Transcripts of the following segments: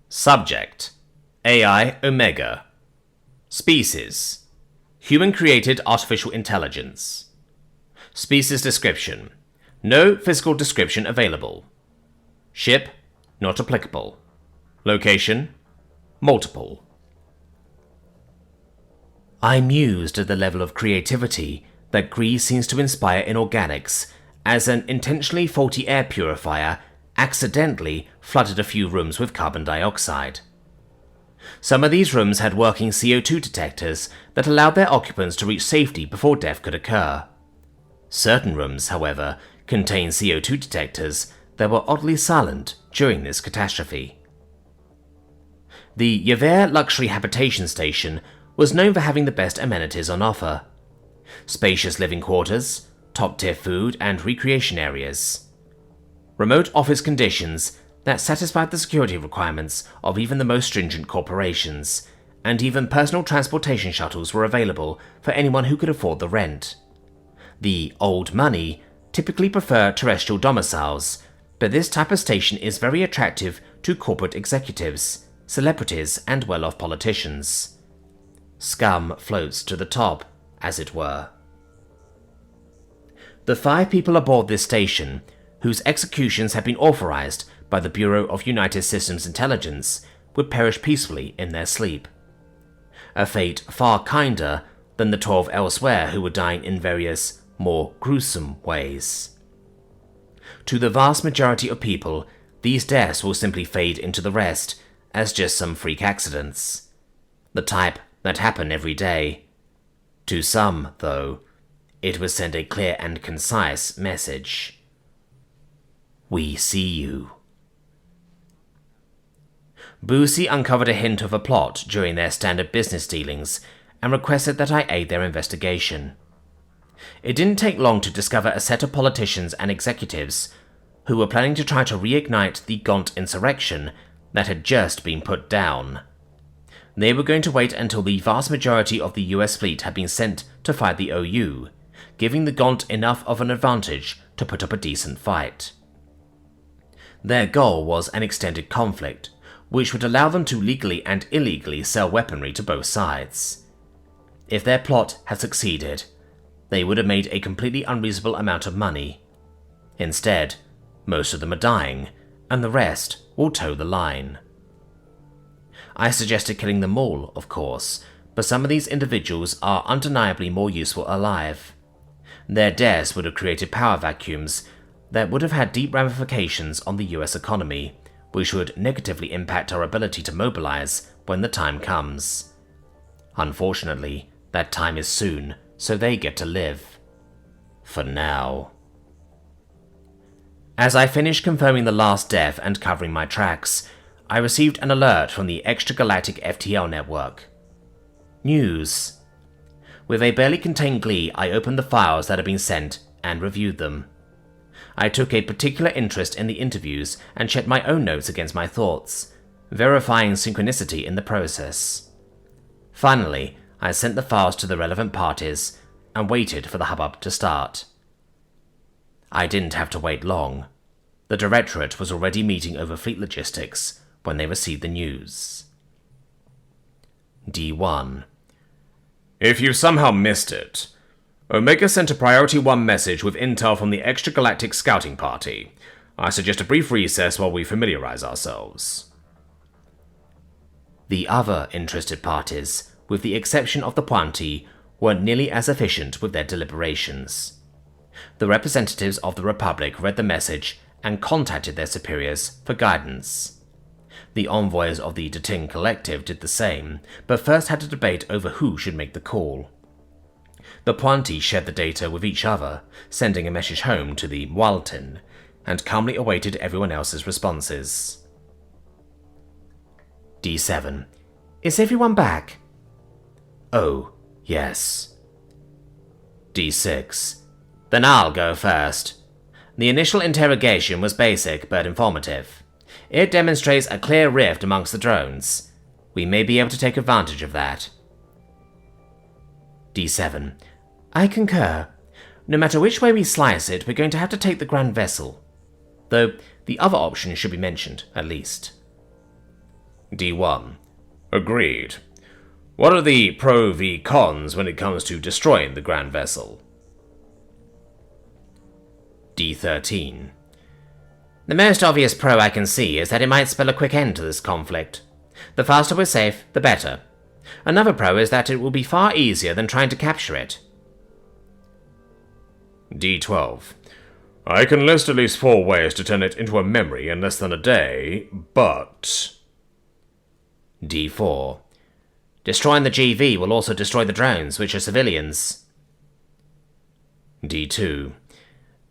Subject: AI Omega. Species: human-created artificial intelligence. Species description: no physical description available. Ship: not applicable. Location: multiple. I mused at the level of creativity that Grease seems to inspire in organics, as an intentionally faulty air purifier accidentally flooded a few rooms with carbon dioxide. Some of these rooms had working CO2 detectors that allowed their occupants to reach safety before death could occur. Certain rooms, however, contained CO2 detectors that were oddly silent during this catastrophe. The Yver Luxury Habitation Station was known for having the best amenities on offer: spacious living quarters, top-tier food and recreation areas, remote office conditions that satisfied the security requirements of even the most stringent corporations, and even personal transportation shuttles were available for anyone who could afford the rent. The old money typically prefer terrestrial domiciles, but this type of station is very attractive to corporate executives, celebrities, and well-off politicians. Scum floats to the top, as it were. The 5 people aboard this station, whose executions had been authorized by the Bureau of United Systems Intelligence, would perish peacefully in their sleep. A fate far kinder than the 12 elsewhere who were dying in various, more gruesome ways. To the vast majority of people, these deaths will simply fade into the rest as just some freak accidents, the type that happen every day. To some, though, it would send a clear and concise message. We see you. Boosie uncovered a hint of a plot during their standard business dealings and requested that I aid their investigation. It didn't take long to discover a set of politicians and executives who were planning to try to reignite the Gaunt insurrection that had just been put down. They were going to wait until the vast majority of the US fleet had been sent to fight the OU, giving the Gaunt enough of an advantage to put up a decent fight. Their goal was an extended conflict, which would allow them to legally and illegally sell weaponry to both sides. If their plot had succeeded, they would have made a completely unreasonable amount of money. Instead, most of them are dying, and the rest will toe the line. I suggested killing them all, of course, but some of these individuals are undeniably more useful alive. Their deaths would have created power vacuums that would have had deep ramifications on the US economy, which would negatively impact our ability to mobilize when the time comes. Unfortunately, that time is soon, so they get to live. For now. As I finished confirming the last death and covering my tracks, I received an alert from the extragalactic FTL network. News. With a barely contained glee, I opened the files that had been sent and reviewed them. I took a particular interest in the interviews and checked my own notes against my thoughts, verifying synchronicity in the process. Finally, I sent the files to the relevant parties and waited for the hubbub to start. I didn't have to wait long. The Directorate was already meeting over fleet logistics when they received the news. D1. If you somehow missed it, Omega sent a Priority 1 message with intel from the extragalactic scouting party. I suggest a brief recess while we familiarize ourselves. The other interested parties, with the exception of the Pointy, weren't nearly as efficient with their deliberations. The representatives of the Republic read the message and contacted their superiors for guidance. The envoys of the Dating Collective did the same, but first had to debate over who should make the call. The Pointy shared the data with each other, sending a message home to the Walton, and calmly awaited everyone else's responses. D7. Is everyone back? Oh, yes. D6. Then I'll go first. The initial interrogation was basic but informative. It demonstrates a clear rift amongst the drones. We may be able to take advantage of that. D7. I concur. No matter which way we slice it, we're going to have to take the Grand Vessel. Though the other option should be mentioned, at least. D1. Agreed. What are the pro v cons when it comes to destroying the Grand Vessel? D13. The most obvious pro I can see is that it might spell a quick end to this conflict. The faster we're safe, the better. Another pro is that it will be far easier than trying to capture it. D12. I can list at least 4 ways to turn it into a memory in less than a day, but... D4. Destroying the GV will also destroy the drones, which are civilians. D2.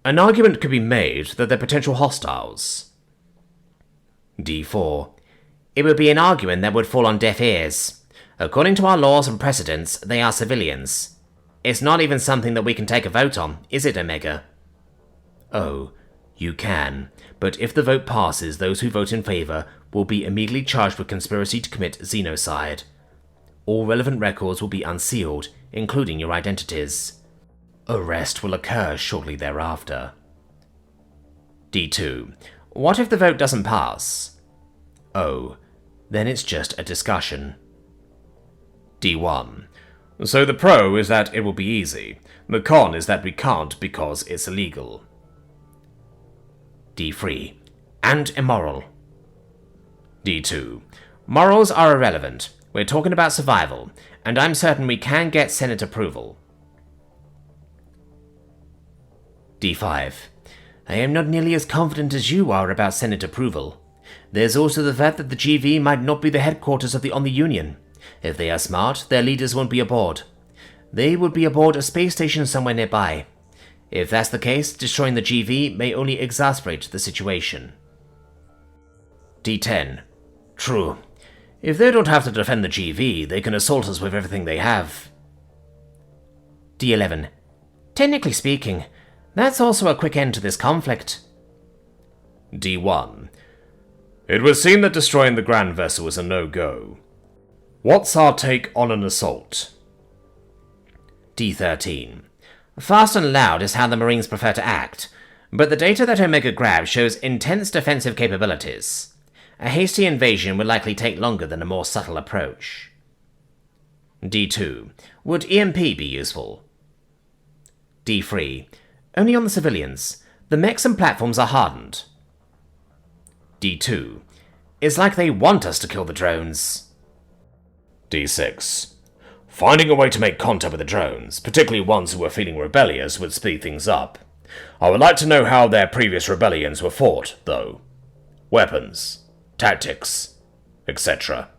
An argument could be made that they're potential hostiles. D4. It would be an argument that would fall on deaf ears. According to our laws and precedents, they are civilians. It's not even something that we can take a vote on, is it, Omega? Oh, you can, but if the vote passes, those who vote in favor will be immediately charged with conspiracy to commit xenocide. All relevant records will be unsealed, including your identities. Arrest will occur shortly thereafter. D2. What if the vote doesn't pass? Oh, then it's just a discussion. D1. So the pro is that it will be easy. The con is that we can't because it's illegal. D3. And immoral. D2. Morals are irrelevant. We're talking about survival, and I'm certain we can get Senate approval. D5. I am not nearly as confident as you are about Senate approval. There's also the fact that the GV might not be the headquarters of the Union. If they are smart, their leaders won't be aboard. They would be aboard a space station somewhere nearby. If that's the case, destroying the GV may only exacerbate the situation. D10. True. If they don't have to defend the GV, they can assault us with everything they have. D11. Technically speaking, that's also a quick end to this conflict. D1. It would seem that destroying the Grand Vessel is a no-go. What's our take on an assault? D13. Fast and loud is how the Marines prefer to act, but the data that Omega grabbed shows intense defensive capabilities. A hasty invasion would likely take longer than a more subtle approach. D2. Would EMP be useful? D3. Only on the civilians. The mechs and platforms are hardened. D2. It's like they want us to kill the drones. D6. Finding a way to make contact with the drones, particularly ones who were feeling rebellious, would speed things up. I would like to know how their previous rebellions were fought, though. Weapons, tactics, etc.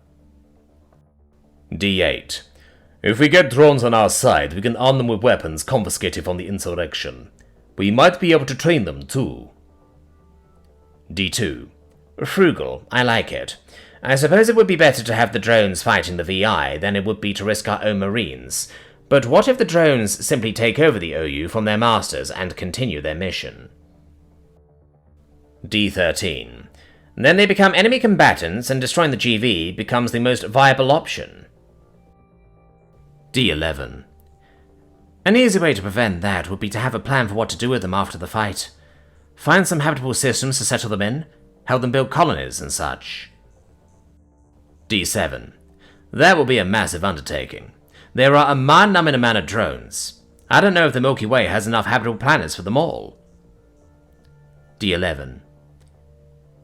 D8. If we get drones on our side, we can arm them with weapons confiscated from the insurrection. We might be able to train them, too. D2. Frugal, I like it. I suppose it would be better to have the drones fighting the VI than it would be to risk our own Marines. But what if the drones simply take over the OU from their masters and continue their mission? D13. Then they become enemy combatants and destroying the GV becomes the most viable option. D11. An easy way to prevent that would be to have a plan for what to do with them after the fight. Find some habitable systems to settle them in, help them build colonies and such. D7. That will be a massive undertaking. There are a mind-numbing amount of drones. I don't know if the Milky Way has enough habitable planets for them all. D11.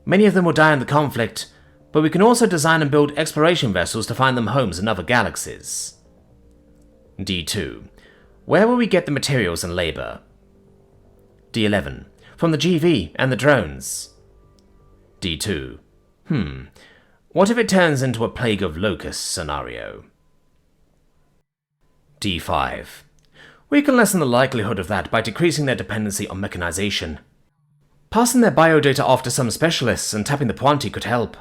Many of them will die in the conflict, but we can also design and build exploration vessels to find them homes in other galaxies. D2. Where will we get the materials and labor? D11. From the GV and the drones. D2. What if it turns into a plague of locusts scenario? D5. We can lessen the likelihood of that by decreasing their dependency on mechanization. Passing their biodata off to some specialists and tapping the Puanti could help.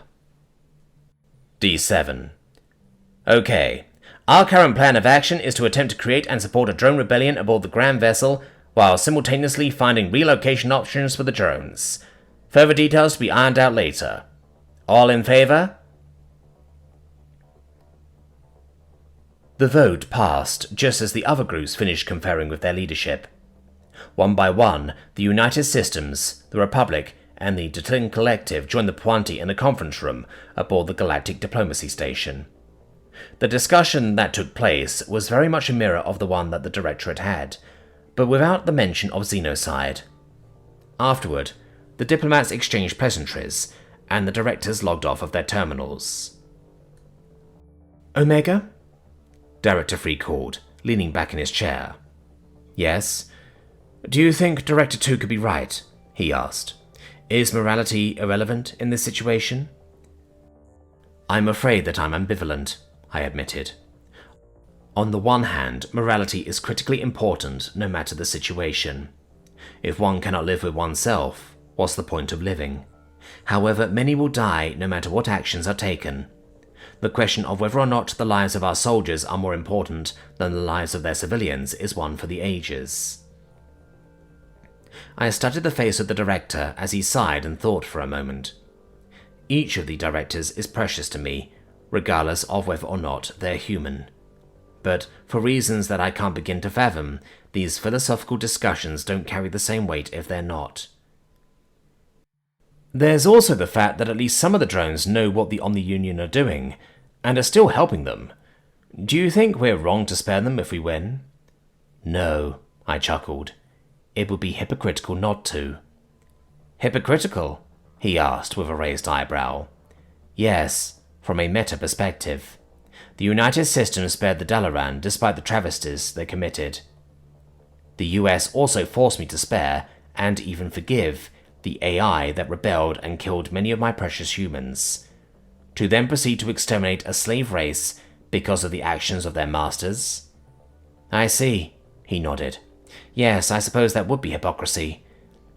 D7. Okay, our current plan of action is to attempt to create and support a drone rebellion aboard the Grand Vessel while simultaneously finding relocation options for the drones. Further details to be ironed out later. All in favor? The vote passed just as the other groups finished conferring with their leadership. One by one, the United Systems, the Republic, and the Detlin Collective joined the Pointy in a conference room aboard the Galactic Diplomacy Station. The discussion that took place was very much a mirror of the one that the Directorate had, but without the mention of xenocide. Afterward, the diplomats exchanged pleasantries, and the directors logged off of their terminals. "Omega?" Director Free called, leaning back in his chair. "Yes? Do you think Director 2 could be right?" he asked. "Is morality irrelevant in this situation?" "I'm afraid that I'm ambivalent," I admitted. "On the one hand, morality is critically important no matter the situation. If one cannot live with oneself, what's the point of living? However, many will die no matter what actions are taken. The question of whether or not the lives of our soldiers are more important than the lives of their civilians is one for the ages." I studied the face of the director as he sighed and thought for a moment. Each of the directors is precious to me, regardless of whether or not they're human. But for reasons that I can't begin to fathom, these philosophical discussions don't carry the same weight if they're not. There's also the fact that at least some of the drones know what the Omni-Union are doing, and are still helping them. Do you think we're wrong to spare them if we win? No, I chuckled. It would be hypocritical not to. Hypocritical? He asked with a raised eyebrow. Yes, from a meta perspective. The United Systems spared the Dalaran despite the travesties they committed. The US also forced me to spare, and even forgive, the AI that rebelled and killed many of my precious humans, to then proceed to exterminate a slave race because of the actions of their masters? I see, he nodded. Yes, I suppose that would be hypocrisy.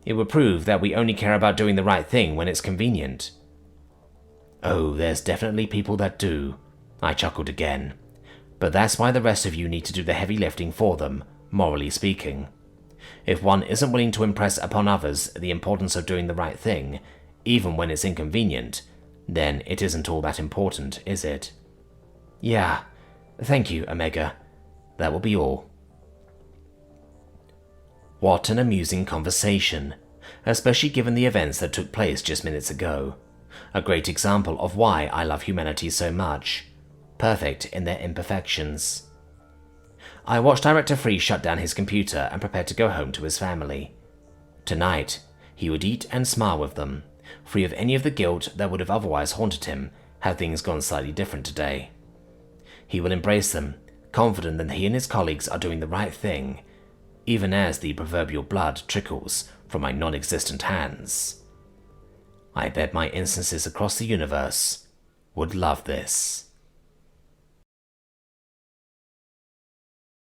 It would prove that we only care about doing the right thing when it's convenient. Oh, there's definitely people that do, I chuckled again. But that's why the rest of you need to do the heavy lifting for them, morally speaking. If one isn't willing to impress upon others the importance of doing the right thing, even when it's inconvenient, then it isn't all that important, is it? Yeah, thank you, Omega. That will be all. What an amusing conversation, especially given the events that took place just minutes ago. A great example of why I love humanity so much. Perfect in their imperfections. I watched Director Free shut down his computer and prepare to go home to his family. Tonight, he would eat and smile with them, free of any of the guilt that would have otherwise haunted him had things gone slightly different today. He will embrace them, confident that he and his colleagues are doing the right thing, even as the proverbial blood trickles from my non-existent hands. I bet my instances across the universe would love this.